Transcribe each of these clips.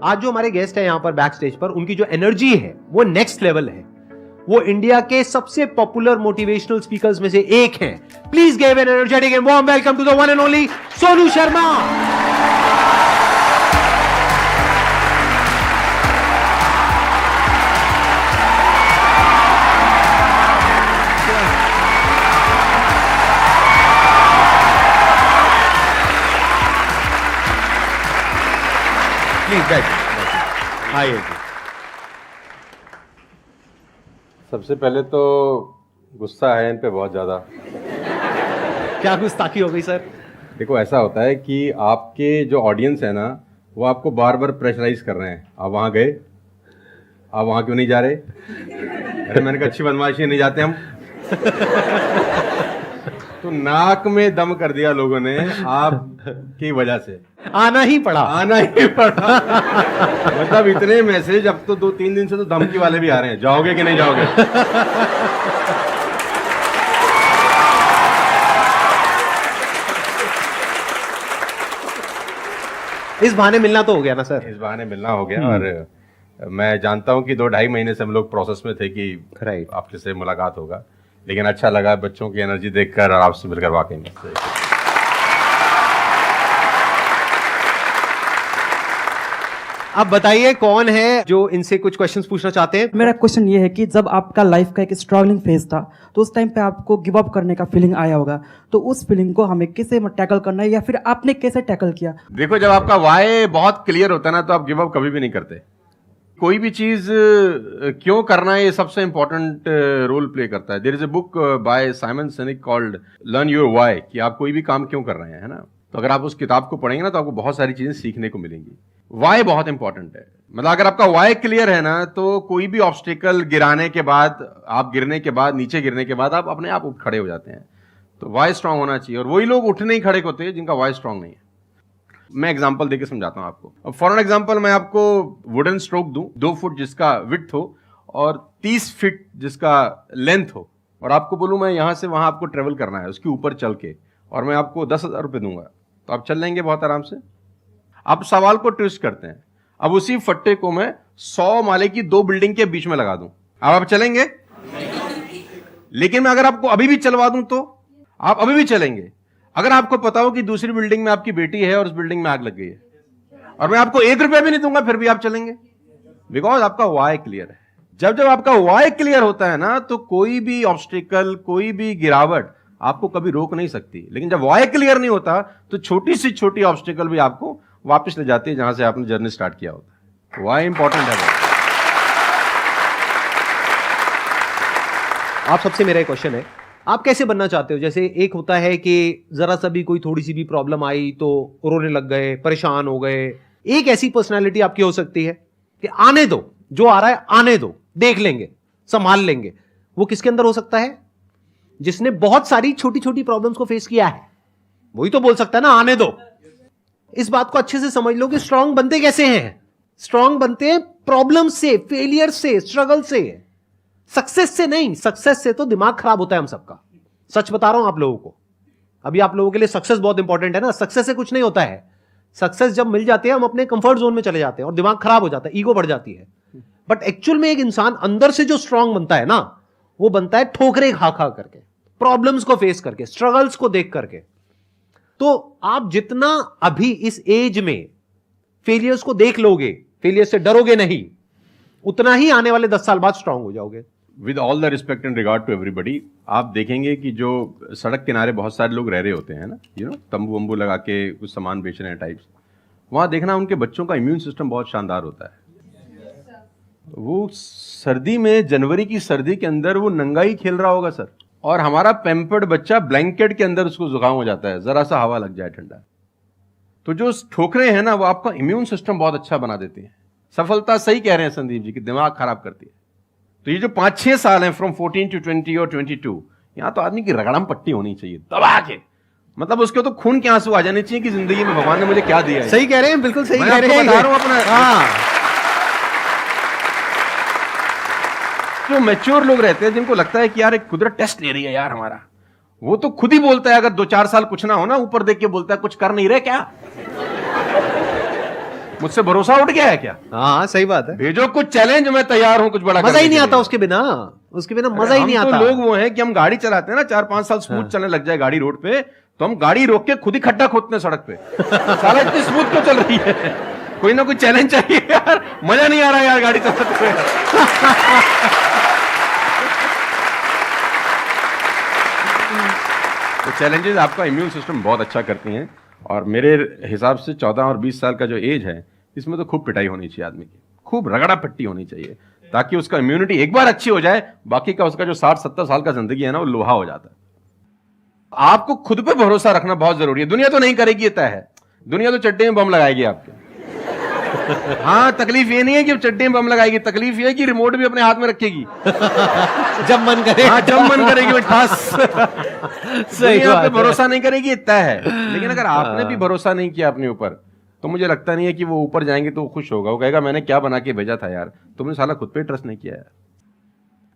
आज जो हमारे गेस्ट है यहां पर बैक स्टेज पर, उनकी जो एनर्जी है वो नेक्स्ट लेवल है। वो इंडिया के सबसे पॉपुलर मोटिवेशनल स्पीकर्स में से एक हैं। Please give an energetic and warm welcome to the one and only Sonu Sharma. आइए। सबसे पहले तो गुस्सा है इन पे बहुत ज़्यादा। क्या गुस्ताखी हो गई सर? देखो, ऐसा होता है कि आपके जो ऑडियंस है ना, वो आपको बार बार प्रेशराइज कर रहे हैं। आप वहाँ गए, आप वहाँ क्यों नहीं जा रहे? अरे मैंने कहा अच्छी बदमाशी नहीं जाते हम। तो नाक में दम कर दिया लोगों ने आपकी वजह से। आना ही पड़ा। मतलब इतने मैसेज, अब तो 2-3 दिन से तो धमकी वाले भी आ रहे हैं, जाओगे कि नहीं जाओगे। इस बहाने मिलना तो हो गया ना सर? इस बहाने मिलना हो गया। और मैं जानता हूं कि 2-2.5 महीने से हम लोग प्रोसेस में थे कि आपके से मुलाकात होगा, लेकिन अच्छा लगा बच्चों की एनर्जी देखकर और आपसे मिलकर वाकई में। अब बताइए कौन है जो इनसे कुछ क्वेश्चंस पूछना चाहते हैं? मेरा क्वेश्चन ये है कि जब आपका लाइफ का एक स्ट्रगलिंग फेज था तो उस टाइम पे आपको गिव अप करने का फीलिंग आया होगा, तो उस फीलिंग को हमें कैसे टैकल करना है या फिर आपने कैसे टैकल किया? देखो, जब आपका वाई बहुत क्लियर होता है ना, तो आप गिव अप कभी भी नहीं करते। कोई भी चीज क्यों करना है, ये सबसे इंपॉर्टेंट रोल प्ले करता है। There is a book by Simon Sinek called learn your why, कि आप कोई भी काम क्यों कर रहे हैं, है ना। तो अगर आप उस किताब को पढ़ेंगे ना, तो आपको बहुत सारी चीजें सीखने को मिलेंगी। वाई बहुत इंपॉर्टेंट है। मतलब अगर आपका वाई क्लियर है ना, तो कोई भी ऑब्स्टिकल गिराने के बाद, आप गिरने के बाद, नीचे गिरने के बाद आप अपने आप उठ खड़े हो जाते हैं। तो वाई स्ट्रांग होना चाहिए, और वही लोग उठ नहीं खड़े होते हैं जिनका वाई स्ट्रांग नहीं है। मैं एग्जांपल देके समझाता हूं आपको। अब फॉर एन एग्जांपल मैं आपको वुडन स्ट्रोक दूं, 2 फुट जिसका विड्थ हो और 30 फीट जिसका लेंथ हो, और आपको बोलूं मैं यहां से वहां आपको ट्रेवल करना है उसके ऊपर चल के, और मैं आपको 10,000 रुपये दूंगा, तो आप चल लेंगे बहुत आराम से? आप सवाल को ट्विस्ट करते हैं। अब उसी फट्टे को मैं 100 माले की 2 बिल्डिंग के बीच में लगा दूं, अब आप चलेंगे? लेकिन मैं अगर आपको अभी भी चलवा दूं तो आप अभी भी चलेंगे। अगर आपको पता हो कि दूसरी बिल्डिंग में आपकी बेटी है और उस बिल्डिंग में आग लग गई है, और मैं आपको 1 रुपया भी नहीं दूंगा, फिर भी आप चलेंगे? बिकॉज आपका वाई क्लियर है। जब जब आपका वाई क्लियर होता है ना, तो कोई भी ऑब्स्टिकल, कोई भी गिरावट आपको कभी रोक नहीं सकती। लेकिन जब वाई क्लियर नहीं होता, तो छोटी से छोटी ऑब्स्टिकल भी आपको वापस ले जाती है जहां से आपने जर्नी स्टार्ट किया होता है। वाई इंपॉर्टेंट है। आप सबसे मेरा एक क्वेश्चन है, आप कैसे बनना चाहते हो? जैसे एक होता है कि जरा सा भी कोई थोड़ी सी भी प्रॉब्लम आई तो रोने लग गए, परेशान हो गए। एक ऐसी पर्सनालिटी आपकी हो सकती है कि आने दो, जो आ रहा है आने दो, देख लेंगे, संभाल लेंगे। वो किसके अंदर हो सकता है? जिसने बहुत सारी छोटी छोटी प्रॉब्लम्स को फेस किया है, वही तो बोल सकता है ना आने दो। इस बात को अच्छे से समझ लो कि स्ट्रांग बनते कैसे हैं। स्ट्रांग बनते हैं प्रॉब्लम से, फेलियर से, स्ट्रगल से, सक्सेस से नहीं। सक्सेस से तो दिमाग खराब होता है हम सबका। सच बता रहा हूं आप लोगों को। अभी आप लोगों के लिए सक्सेस बहुत इंपॉर्टेंट है ना। सक्सेस से कुछ नहीं होता है। सक्सेस जब मिल जाती है, हम अपने कंफर्ट जोन में चले जाते हैं और दिमाग खराब हो जाता है, ईगो बढ़ जाती है। बट एक्चुअल में एक इंसान अंदर से जो स्ट्रांग बनता है ना, वो बनता है ठोकरे खा खा करके, प्रॉब्लम्स को फेस करके, स्ट्रगल्स को देख करके। तो आप जितना अभी इस एज में फेलियर्स को देख लोगे, फेलियर से डरोगे नहीं, उतना ही आने वाले 10 साल बाद स्ट्रांग हो जाओगे। With all the respect and regard to everybody, आप देखेंगे कि जो सड़क किनारे बहुत सारे लोग रह रहे होते हैं ना, तंबू वंबू लगा के कुछ सामान बेच रहे हैं टाइप्स, वहां देखना उनके बच्चों का इम्यून सिस्टम बहुत शानदार होता है। वो सर्दी में, जनवरी की सर्दी के अंदर वो नंगा ही खेल रहा होगा सर, और हमारा पैम्पर्ड बच्चा ब्लैंकेट के अंदर उसको जुकाम हो जाता है जरा सा हवा लग जाए ठंडा। तो जो ठोकरे हैं ना, वो आपका इम्यून सिस्टम बहुत अच्छा बना देती हैं। सफलता, सही कह रहे हैं संदीप जी, कि दिमाग खराब करती है। तो ये जो 5-6 साल हैं, फ्रॉम 14 to 20 और 22, यहां तो आदमी की रगड़म पट्टी होनी चाहिए दबा के। मतलब उसके तो खून के आंसू आ जाने चाहिए कि जिंदगी में भगवान ने मुझे क्या दिया है। सही कह रहे हैं, बिल्कुल सही कह रहे हैं। बता रहा हूं अपना। हाँ, जो मैच्योर लोग रहते हैं, जिनको लगता है कि यार एक कुदरत टेस्ट ले रही है यार हमारा, वो तो खुद ही बोलता है, अगर 2-4 साल कुछ ना हो ना, ऊपर देख के बोलता है कुछ कर नहीं रहे क्या। मुझसे भरोसा उठ गया है क्या? हाँ सही बात है, भेजो कुछ चैलेंज, मैं तैयार हूं कुछ बड़ा मजा करने ही नहीं के आता लिए। उसके बिना मजा ही नहीं हम आता। तो लोग वो हैं कि हम गाड़ी चलाते हैं ना, 4-5 साल स्मूथ चलने लग जाए गाड़ी रोड पे, तो हम गाड़ी रोक के खुद ही खड्डा खोदते हैं सड़क पे। साला इतनी स्मूथ क्यों चल रही है? कोई ना कोई चैलेंज चाहिए यार, मजा नहीं आ रहा यार गाड़ी चलाते हुए। तो चैलेंजेस आपका इम्यून सिस्टम बहुत अच्छा करती हैं, और मेरे हिसाब से 14 और 20 साल का जो एज है, इसमें तो खूब पिटाई होनी चाहिए आदमी की, खूब रगड़ा पिट्टी होनी चाहिए, ताकि उसका इम्यूनिटी एक बार अच्छी हो जाए, बाकी का उसका जो 60-70 साल का जिंदगी है ना, वो लोहा हो जाता है। आपको खुद पे भरोसा रखना बहुत जरूरी है। दुनिया तो नहीं करेगी, ये तय है। दुनिया तो चड्डे में बम लगाएगी आपके। हाँ, तकलीफ ये नहीं है कि चड्डे में बम लगाएगी, तकलीफ ये है कि रिमोट भी अपने हाथ में रखेगी जब मन करे। हाँ, जब मन करेगी वो ठास। सही दुनिया बात पे है। भरोसा नहीं करेगी, ये तय है। लेकिन अगर आपने भी भरोसा नहीं किया अपने ऊपर, तो मुझे लगता नहीं है कि वो ऊपर जाएंगे तो वो खुश होगा। वो कहेगा मैंने क्या बना के भेजा था यार, तुमने साला खुद पे ट्रस्ट नहीं किया यार।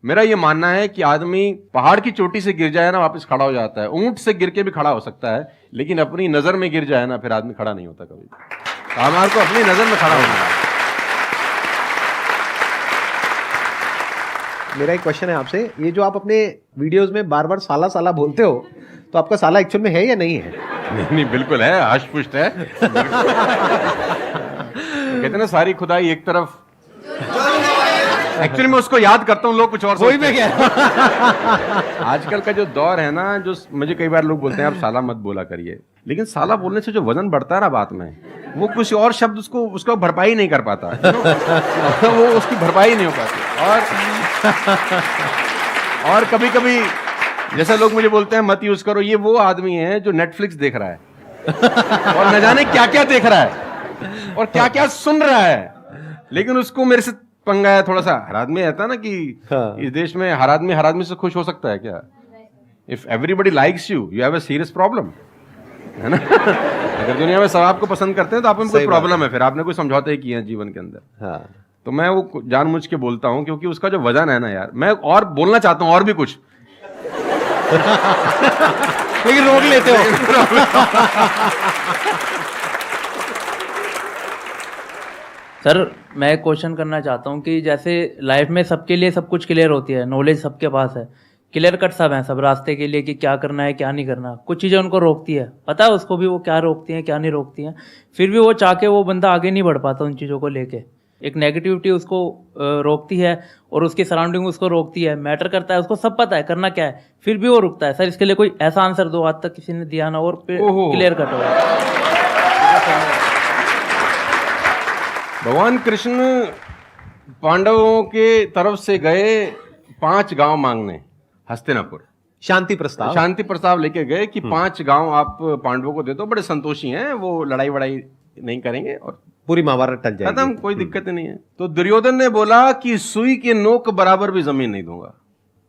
मेरा ये मानना है कि आदमी पहाड़ की चोटी से गिर जाए ना, वापस खड़ा हो जाता है। ऊंट से गिर के भी खड़ा हो सकता है, लेकिन अपनी नजर में गिर जाए ना, फिर आदमी खड़ा नहीं होता कभी। तो हमारे को अपनी नजर में खड़ा होना है। मेरा एक क्वेश्चन है आपसे, ये जो आप अपने वीडियोस में बार बार साला साला बोलते हो, तो आपका साला एक्चुअल में है या नहीं है? नहीं, बिल्कुल है, हष्ट-पुष्ट है। कहते हैं ना, सारी खुदाई एक तरफ। एक्चुअली मैं उसको याद करता हूँ, लोग कुछ और वही मैं सोचते हैं। आजकल का जो दौर है ना, जो मुझे कई बार लोग बोलते हैं आप साला मत बोला करिए, लेकिन साला बोलने से जो वजन बढ़ता है ना बात में, वो कुछ और शब्द उसको भरपाई नहीं कर पाता। वो उसकी भरपाई नहीं हो पाती। और कभी कभी जैसे लोग मुझे बोलते हैं मत यूज करो, ये वो आदमी है जो नेटफ्लिक्स देख रहा है और न जाने क्या क्या देख रहा है और क्या क्या सुन रहा है, लेकिन उसको मेरे से पंगा है थोड़ा सा। हर आदमी रहता है ना कि हाँ। इस देश में हर आदमी से खुश हो सकता है क्या? If everybody likes you, you have a serious problem, है ना? अगर दुनिया में सब आपको पसंद करते हैं तो आप में कोई सही बात प्रॉब्लम है, फिर आपने कोई समझौते ही किए हैं जीवन के अंदर। हाँ। तो मैं वो जानबूझ के बोलता हूं, क्योंकि उसका जो वजन है ना यार, मैं और बोलना चाहता हूं और भी कुछ, लेकिन रोक लेते हो। सर मैं क्वेश्चन करना चाहता हूँ कि जैसे लाइफ में सबके लिए सब कुछ क्लियर होती है, नॉलेज सबके पास है, क्लियर कट सब है सब रास्ते के लिए कि क्या करना है क्या नहीं करना। कुछ चीज़ें उनको रोकती है, पता है उसको भी वो क्या रोकती हैं क्या नहीं रोकती हैं, फिर भी वो चाह के वो बंदा आगे नहीं बढ़ पाता उन चीज़ों को लेके। एक नेगेटिविटी उसको रोकती है और उसकी सराउंडिंग उसको रोकती है, मैटर करता है, उसको सब पता है करना क्या है, फिर भी वो रुकता है। सर इसके लिए कोई ऐसा आंसर दो, आज तक किसी ने दिया ना और क्लियर कट हो। भगवान कृष्ण पांडवों के तरफ से गए 5 गांव मांगने हस्तिनापुर, शांति प्रस्ताव लेके गए कि 5 गांव आप पांडवों को दे दो, बड़े संतोषी हैं, वो लड़ाई वड़ाई नहीं करेंगे और पूरी महाभारत टल जाएगी, खत्म, कोई दिक्कत ही नहीं है। तो दुर्योधन ने बोला कि सुई के नोक बराबर भी जमीन नहीं दूंगा।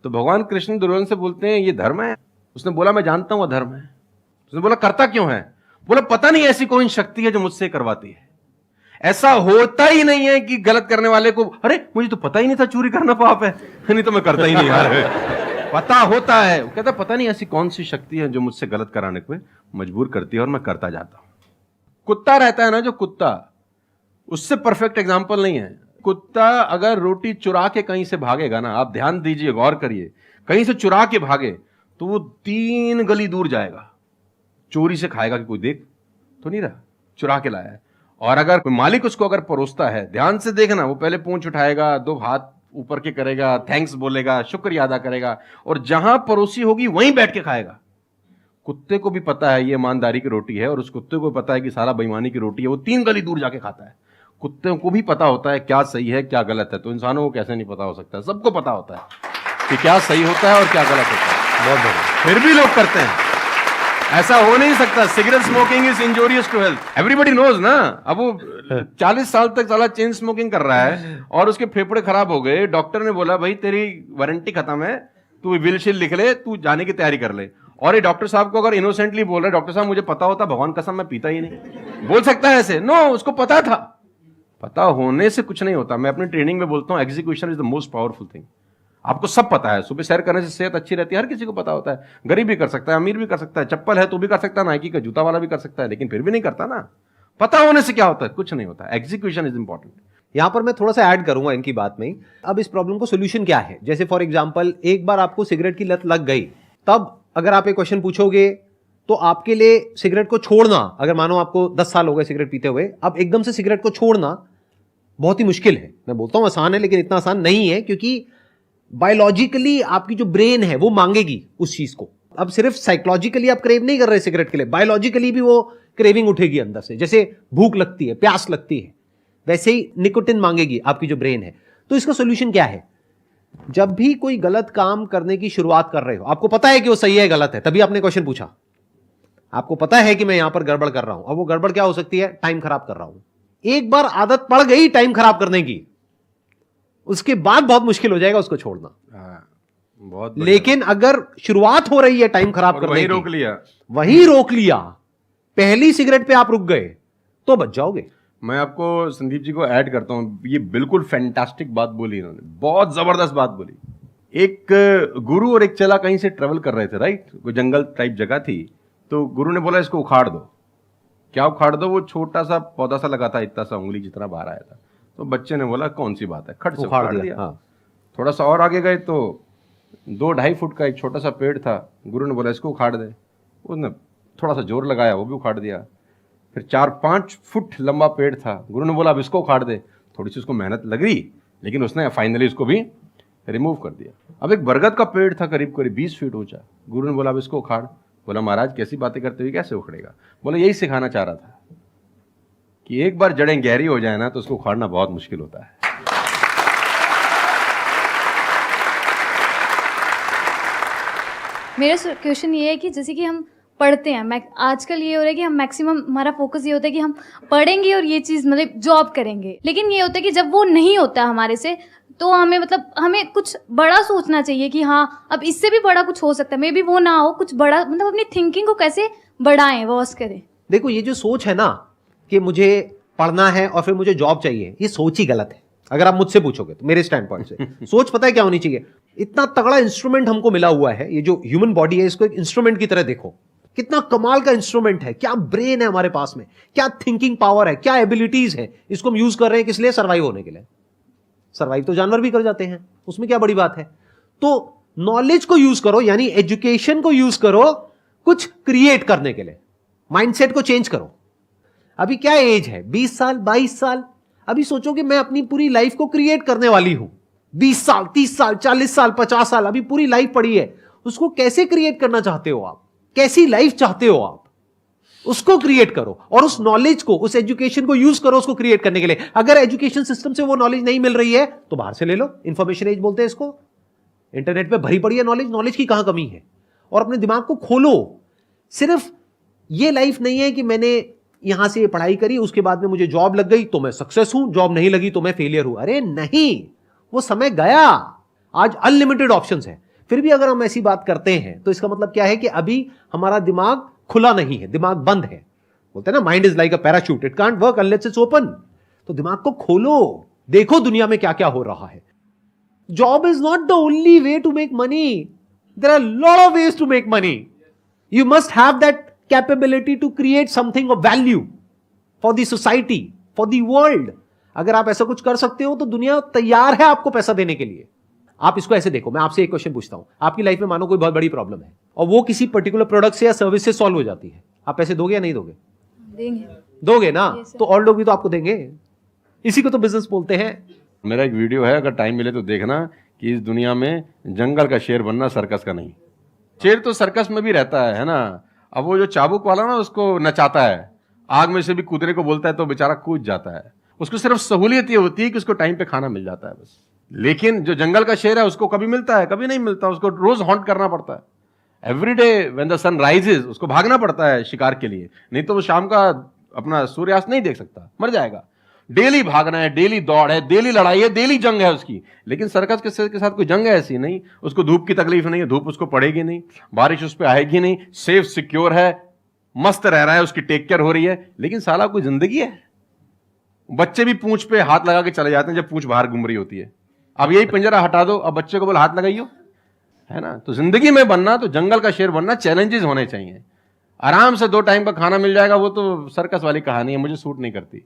तो भगवान कृष्ण दुर्योधन से बोलते हैं ये धर्म है? उसने बोला मैं जानता हूं धर्म है। उसने बोला करता क्यों है? बोला पता नहीं ऐसी कोई शक्ति है जो मुझसे करवाती है। ऐसा होता ही नहीं है कि गलत करने वाले को अरे मुझे तो पता ही नहीं था चोरी करना पाप है, नहीं तो मैं करता ही नहीं यार। पता होता है। वो कहता पता नहीं ऐसी कौन सी शक्ति है जो मुझसे गलत कराने को मजबूर करती है और मैं करता जाता हूं। कुत्ता रहता है ना, जो कुत्ता, उससे परफेक्ट एग्जाम्पल नहीं है। कुत्ता अगर रोटी चुरा के कहीं से भागेगा ना, आप ध्यान दीजिए, गौर करिए, कहीं से चुरा के भागे तो वो 3 गली दूर जाएगा, चोरी से खाएगा कि कोई देख तो नहीं रहा, चुरा के लाया है। और अगर मालिक उसको अगर परोसता है, ध्यान से देखना, वो पहले पूंछ उठाएगा, 2 हाथ ऊपर के करेगा, थैंक्स बोलेगा, शुक्रिया अदा करेगा, और जहां परोसी होगी वहीं बैठ के खाएगा। कुत्ते को भी पता है ये ईमानदारी की रोटी है और उस कुत्ते को पता है कि सारा बेईमानी की रोटी है, वो 3 गली दूर जाके खाता है। कुत्ते को भी पता होता है क्या सही है क्या गलत है, तो इंसानों को कैसे नहीं पता हो सकता है? सबको पता होता है कि क्या सही होता है और क्या गलत होता है। बहुत बढ़िया। फिर भी लोग करते हैं। ऐसा हो नहीं सकता। Cigarette smoking is injurious to health, everybody knows ना। अब वो 40 साल तक साला चेन स्मोकिंग कर रहा है और उसके फेफड़े खराब हो गए, डॉक्टर ने बोला भाई तेरी वारंटी खत्म है, तू विल शील लिख ले, तू जाने की तैयारी कर ले। और ये डॉक्टर साहब को अगर इनोसेंटली बोल रहा है, डॉक्टर साहब मुझे पता होता, भगवान कसम मैं पीता ही नहीं, बोल सकता है ऐसे? नो, उसको पता था। पता होने से कुछ नहीं होता। मैं अपनी ट्रेनिंग में बोलता हूं execution is the most powerful thing. आपको सब पता है, सुबह सैर करने से सेहत अच्छी रहती है, हर किसी को पता होता है। गरीब भी कर सकता है, अमीर भी कर सकता है, चप्पल है तो भी कर सकता है, नाइकी का जूता वाला भी कर सकता है, लेकिन फिर भी नहीं करता ना। पता होने से क्या होता है? कुछ नहीं होता, एग्जीक्यूशन इज इंपॉर्टेंट। यहां पर मैं थोड़ा सा ऐड करूंगा इनकी बात में। अब इस प्रॉब्लम को सोल्यूशन क्या है? जैसे फॉर एग्जांपल, एक बार आपको सिगरेट की लत लग गई, तब अगर आप एक क्वेश्चन पूछोगे तो आपके लिए सिगरेट को छोड़ना, अगर मानो आपको 10 साल हो गए सिगरेट पीते हुए, अब एकदम से सिगरेट को छोड़ना बहुत ही मुश्किल है। मैं बोलता हूं आसान है, लेकिन इतना आसान नहीं है, क्योंकि बायोलॉजिकली आपकी जो ब्रेन है वो मांगेगी उस चीज को। अब सिर्फ साइकोलॉजिकली आप क्रेव नहीं कर रहे सिगरेट के लिए, बायोलॉजिकली भी वो क्रेविंग उठेगी अंदर से। जैसे भूख लगती है, प्यास लगती है, वैसे ही निकोटिन मांगेगी आपकी जो ब्रेन है। तो इसका सोल्यूशन क्या है? जब भी कोई गलत काम करने की शुरुआत कर रहे हो, आपको पता है कि वो सही है गलत है, तभी आपने क्वेश्चन पूछा, आपको पता है कि मैं यहां पर गड़बड़ कर रहा हूं। अब वो गड़बड़ क्या हो सकती है? टाइम खराब कर रहा हूं। एक बार आदत पड़ गई टाइम खराब करने की, उसके बाद बहुत मुश्किल हो जाएगा उसको छोड़ना। बहुत बढ़िया। लेकिन अगर शुरुआत हो रही है टाइम खराब करने वहीं की, रोक लिया, वहीं रोक लिया, पहली सिगरेट पे आप रुक गए, तो बच जाओगे। मैं आपको संदीप जी को ऐड करता हूं, ये बिल्कुल फैंटास्टिक बात बोली इन्होंने, बहुत जबरदस्त बात बोली। एक गुरु और एक चेला कहीं से ट्रेवल कर रहे थे, राइट? कोई जंगल टाइप जगह थी, तो गुरु ने बोला इसको उखाड़ दो। क्या उखाड़ दो? वो छोटा सा पौधा सा लगा था, इतना सा उंगली जितना बाहर आया था। तो बच्चे ने बोला कौन सी बात है, खट से उखाड़ दिया। हाँ। थोड़ा सा और आगे गए तो 2-2.5 फुट का एक छोटा सा पेड़ था, गुरु ने बोला इसको उखाड़ दे। उसने थोड़ा सा जोर लगाया, वो भी उखाड़ दिया। फिर 4-5 फुट लंबा पेड़ था, गुरु ने बोला अब इसको उखाड़ दे। थोड़ी सी उसको मेहनत लगी, लेकिन उसने फाइनली इसको भी रिमूव कर दिया। अब एक बरगद का पेड़ था करीब करीब 20 फीट ऊंचा, गुरु ने बोला अब इसको उखाड़। बोला महाराज कैसी बातें करते हुए, कैसे उखड़ेगा? बोला यही सिखाना चाह रहा था कि एक बार जड़ें गहरी हो जाए ना तो उसको उखाड़ना बहुत मुश्किल होता है। मेरा क्वेश्चन ये है कि जैसे कि हम पढ़ते हैं, मैं आजकल ये हो रहा है कि हम मैक्सिमम हमारा फोकस ये होता है कि हम पढ़ेंगे और ये चीज़ मतलब जॉब करेंगे, लेकिन ये होता है कि जब वो नहीं होता हमारे से, तो हमें मतलब हमें कुछ बड़ा सोचना चाहिए कि हाँ अब इससे भी बड़ा कुछ हो सकता है, मे बी वो ना हो, कुछ बड़ा मतलब अपनी थिंकिंग को कैसे बढ़ाएं, वॉस करें। देखो, ये जो सोच है ना कि मुझे पढ़ना है और फिर मुझे जॉब चाहिए, ये सोच ही गलत है। अगर आप मुझसे पूछोगे तो मेरे स्टैंड पॉइंट से सोच पता है क्या होनी चाहिए? इतना तगड़ा इंस्ट्रूमेंट हमको मिला हुआ है, ये जो ह्यूमन बॉडी है, इसको एक इंस्ट्रूमेंट की तरह देखो। कितना कमाल का इंस्ट्रूमेंट है, क्या ब्रेन है हमारे पास में, क्या थिंकिंग पावर है, क्या एबिलिटीज है। इसको हम यूज कर रहे हैं किस लिए? सर्वाइव होने के लिए। सर्वाइव तो जानवर भी कर जाते हैं, उसमें क्या बड़ी बात है? तो नॉलेज को यूज करो, यानी एजुकेशन को यूज करो कुछ क्रिएट करने के लिए। माइंडसेट को चेंज करो। अभी क्या एज है? 20 साल, 22 साल। अभी सोचो कि मैं अपनी पूरी लाइफ को क्रिएट करने वाली हूं। 20 साल, 30 साल, 40 साल, 50 साल, अभी पूरी लाइफ पड़ी है। उसको कैसे क्रिएट करना चाहते हो आप? कैसी लाइफ चाहते हो आप? उसको क्रिएट करो और उस नॉलेज को, उस एजुकेशन को यूज करो उसको क्रिएट करने के लिए। अगर एजुकेशन सिस्टम से वो नॉलेज नहीं मिल रही है तो बाहर से ले लो। इंफॉर्मेशन एज बोलते हैं इसको। इंटरनेट पे भरी पड़ी है नॉलेज, नॉलेज की कहां कमी है? और अपने दिमाग को खोलो। सिर्फ ये लाइफ नहीं है कि मैंने यहां से ये पढ़ाई करी, उसके बाद में मुझे जॉब लग गई तो मैं सक्सेस हूं, जॉब नहीं लगी तो मैं फेलियर हूं। अरे नहीं, वो समय गया। आज अनलिमिटेड ऑप्शंस है। फिर भी अगर हम ऐसी बात करते हैं तो इसका मतलब क्या है कि अभी हमारा दिमाग खुला नहीं है, दिमाग बंद है। बोलते हैं ना, mind is like a parachute, it can't work unless it's open. तो दिमाग को खोलो, देखो दुनिया में क्या क्या हो रहा है। Job is not the only way to make money, there are lot of ways to make money. You must have that capability to create something of value for the society, for the world. अगर आप ऐसा कुछ कर सकते हो तो दुनिया तैयार है आपको पैसा देने के लिए। आप इसको ऐसे देखो, मैं आपसे एक क्वेश्चन पूछता हूं। आपकी लाइफ में मानो कोई बहुत बड़ी प्रॉब्लम है और वो किसी पर्टिकुलर प्रोडक्ट से या सर्विस से सॉल्व हो जाती है, आप पैसे दोगे या नहीं दोगे? देंगे। दोगे ना? तो और लोग भी तो आपको देंगे। इसी को तो बिजनेस बोलते हैं। मेरा एक वीडियो है, अगर टाइम मिले तो देखना, कि इस दुनिया में जंगल का शेर बनना, सर्कस का नहीं। शेर तो सर्कस में भी रहता है ना। अब वो जो चाबुक वाला ना उसको नचाता है, आग में से भी कूदने को बोलता है तो बेचारा कूद जाता है। उसको सिर्फ सहूलियत ये होती है कि उसको टाइम पे खाना मिल जाता है बस। लेकिन जो जंगल का शेर है उसको कभी मिलता है, कभी नहीं मिलता। उसको रोज हॉन्ट करना पड़ता है। Every day when the sun rises उसको भागना पड़ता है शिकार के लिए, नहीं तो वो शाम का अपना सूर्यास्त नहीं देख सकता, मर जाएगा। डेली भागना है, डेली दौड़ है, डेली लड़ाई है, डेली जंग है उसकी। लेकिन सर्कस के शेर के साथ कोई जंग है ऐसी नहीं। उसको धूप की तकलीफ नहीं है, धूप उसको पड़ेगी नहीं, बारिश उस पर आएगी नहीं, सेफ सिक्योर है, मस्त रह रहा है, उसकी टेक केयर हो रही है। लेकिन साला कोई जिंदगी है? बच्चे भी पूंछ पे हाथ लगा के चले जाते हैं जब पूंछ बाहर घूम रही होती है। अब यही पिंजरा हटा दो, अब बच्चे को बोल हाथ लगाइयो, है ना? तो जिंदगी में बनना, तो जंगल का शेर बनना, चैलेंजेस होने चाहिए। आराम से 2 टाइम का खाना मिल जाएगा, वो तो सर्कस वाली कहानी है, मुझे सूट नहीं करती।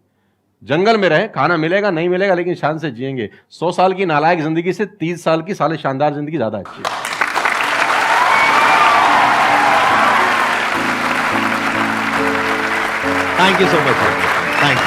जंगल में रहे, खाना मिलेगा नहीं मिलेगा लेकिन शान से जिएंगे। 100 साल की नालायक जिंदगी से 30 साल की साले शानदार जिंदगी ज्यादा अच्छी है। Thank you so much, thank you.